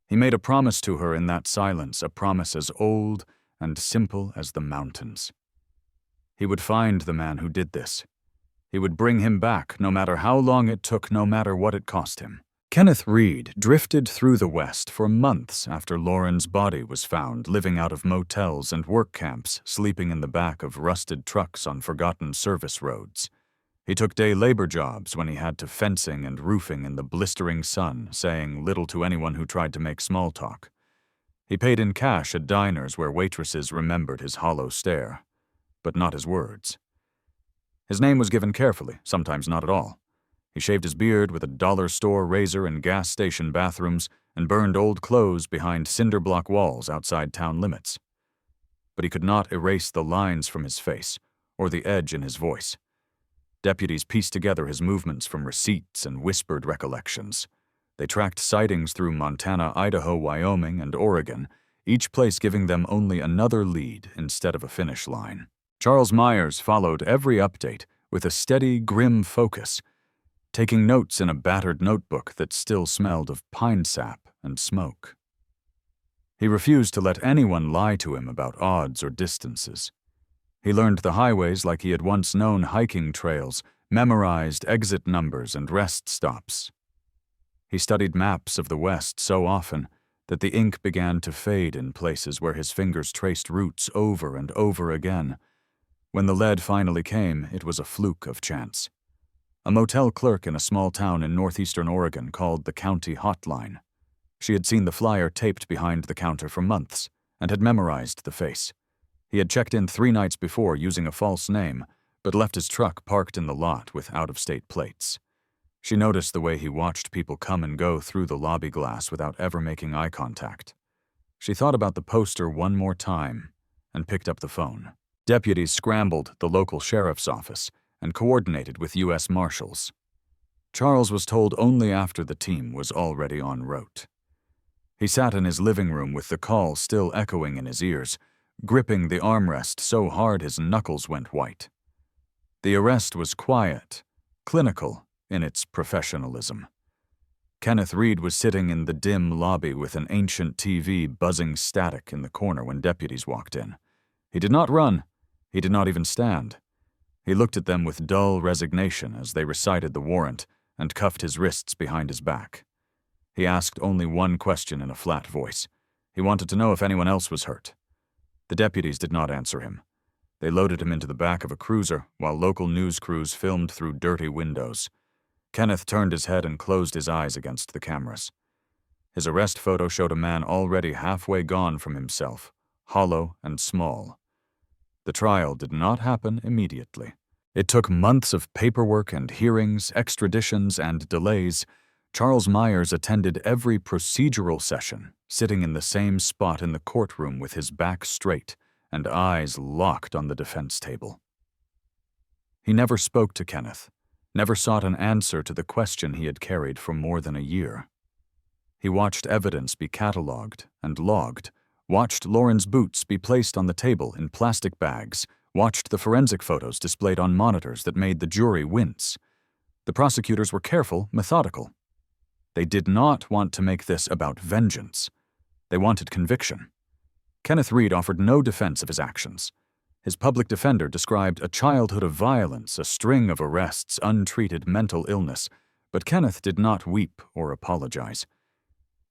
He made a promise to her in that silence, a promise as old and simple as the mountains. He would find the man who did this. He would bring him back, no matter how long it took, no matter what it cost him. Kenneth Reed drifted through the West for months after Lauren's body was found, living out of motels and work camps, sleeping in the back of rusted trucks on forgotten service roads. He took day labor jobs when he had to fencing and roofing in the blistering sun, saying little to anyone who tried to make small talk. He paid in cash at diners where waitresses remembered his hollow stare, but not his words. His name was given carefully, sometimes not at all. He shaved his beard with a dollar store razor in gas station bathrooms and burned old clothes behind cinder block walls outside town limits. But he could not erase the lines from his face or the edge in his voice. Deputies pieced together his movements from receipts and whispered recollections. They tracked sightings through Montana, Idaho, Wyoming, and Oregon, each place giving them only another lead instead of a finish line. Charles Myers followed every update with a steady, grim focus, taking notes in a battered notebook that still smelled of pine sap and smoke. He refused to let anyone lie to him about odds or distances. He learned the highways like he had once known hiking trails, memorized exit numbers and rest stops. He studied maps of the West so often that the ink began to fade in places where his fingers traced routes over and over again. When the lead finally came, it was a fluke of chance. A motel clerk in a small town in northeastern Oregon called the county hotline. She had seen the flyer taped behind the counter for months and had memorized the face. He had checked in 3 nights before using a false name, but left his truck parked in the lot with out-of-state plates. She noticed the way he watched people come and go through the lobby glass without ever making eye contact. She thought about the poster one more time and picked up the phone. Deputies scrambled the local sheriff's office and coordinated with U.S. Marshals. Charles was told only after the team was already en route. He sat in his living room with the call still echoing in his ears, gripping the armrest so hard his knuckles went white. The arrest was quiet, clinical in its professionalism. Kenneth Reed was sitting in the dim lobby with an ancient TV buzzing static in the corner when deputies walked in. He did not run. He did not even stand. He looked at them with dull resignation as they recited the warrant and cuffed his wrists behind his back. He asked only one question in a flat voice. He wanted to know if anyone else was hurt. The deputies did not answer him. They loaded him into the back of a cruiser while local news crews filmed through dirty windows. Kenneth turned his head and closed his eyes against the cameras. His arrest photo showed a man already halfway gone from himself, hollow and small. The trial did not happen immediately. It took months of paperwork and hearings, extraditions, and delays. Charles Myers attended every procedural session, sitting in the same spot in the courtroom with his back straight and eyes locked on the defense table. He never spoke to Kenneth, never sought an answer to the question he had carried for more than a year. He watched evidence be cataloged and logged, watched Lauren's boots be placed on the table in plastic bags, watched the forensic photos displayed on monitors that made the jury wince. The prosecutors were careful, methodical. They did not want to make this about vengeance. They wanted conviction. Kenneth Reed offered no defense of his actions. His public defender described a childhood of violence, a string of arrests, untreated mental illness, but Kenneth did not weep or apologize.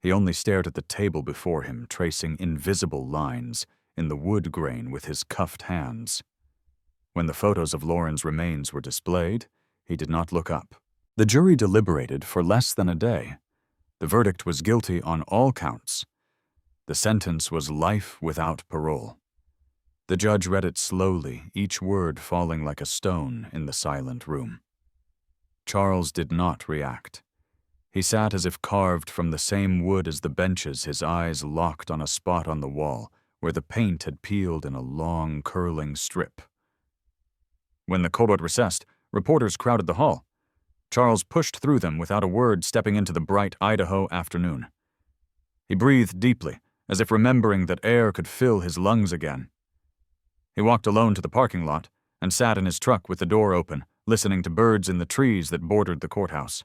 He only stared at the table before him, tracing invisible lines in the wood grain with his cuffed hands. When the photos of Lauren's remains were displayed, he did not look up. The jury deliberated for less than a day. The verdict was guilty on all counts. The sentence was life without parole. The judge read it slowly, each word falling like a stone in the silent room. Charles did not react. He sat as if carved from the same wood as the benches, his eyes locked on a spot on the wall where the paint had peeled in a long, curling strip. When the court recessed, reporters crowded the hall. Charles pushed through them without a word, stepping into the bright Idaho afternoon. He breathed deeply, as if remembering that air could fill his lungs again. He walked alone to the parking lot and sat in his truck with the door open, listening to birds in the trees that bordered the courthouse.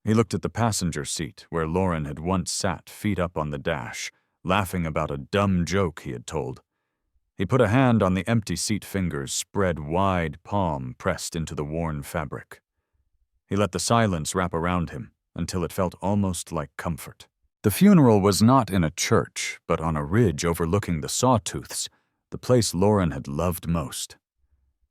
He looked at the passenger seat where Lauren had once sat, feet up on the dash, laughing about a dumb joke he had told. He put a hand on the empty seat fingers, spread wide palm pressed into the worn fabric. He let the silence wrap around him until it felt almost like comfort. The funeral was not in a church, but on a ridge overlooking the Sawtooths, the place Lauren had loved most.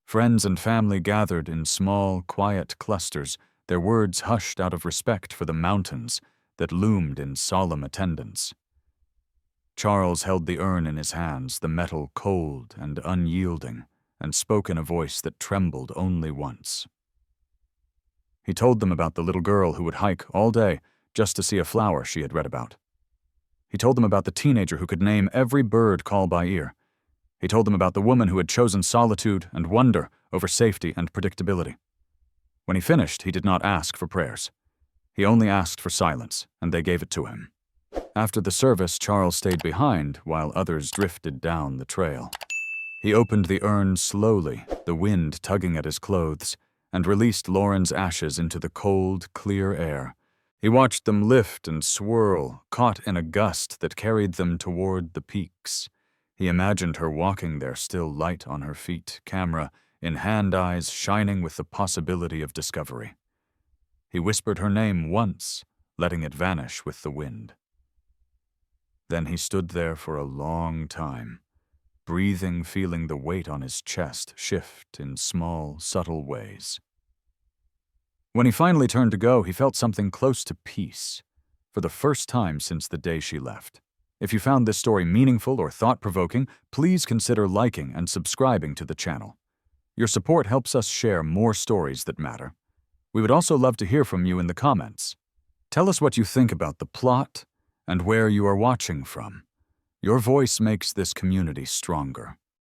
Friends and family gathered in small, quiet clusters, their words hushed out of respect for the mountains that loomed in solemn attendance. Charles held the urn in his hands, the metal cold and unyielding, and spoke in a voice that trembled only once. He told them about the little girl who would hike all day just to see a flower she had read about. He told them about the teenager who could name every bird call by ear. He told them about the woman who had chosen solitude and wonder over safety and predictability. When he finished, he did not ask for prayers. He only asked for silence, and they gave it to him. After the service, Charles stayed behind while others drifted down the trail. He opened the urn slowly, the wind tugging at his clothes, and released Lauren's ashes into the cold, clear air. He watched them lift and swirl, caught in a gust that carried them toward the peaks. He imagined her walking there, still light on her feet, camera in hand, eyes shining with the possibility of discovery. He whispered her name once, letting it vanish with the wind. Then he stood there for a long time, breathing, feeling the weight on his chest shift in small, subtle ways. When he finally turned to go, he felt something close to peace, for the first time since the day she left. If you found this story meaningful or thought-provoking, please consider liking and subscribing to the channel. Your support helps us share more stories that matter. We would also love to hear from you in the comments. Tell us what you think about the plot and where you are watching from. Your voice makes this community stronger.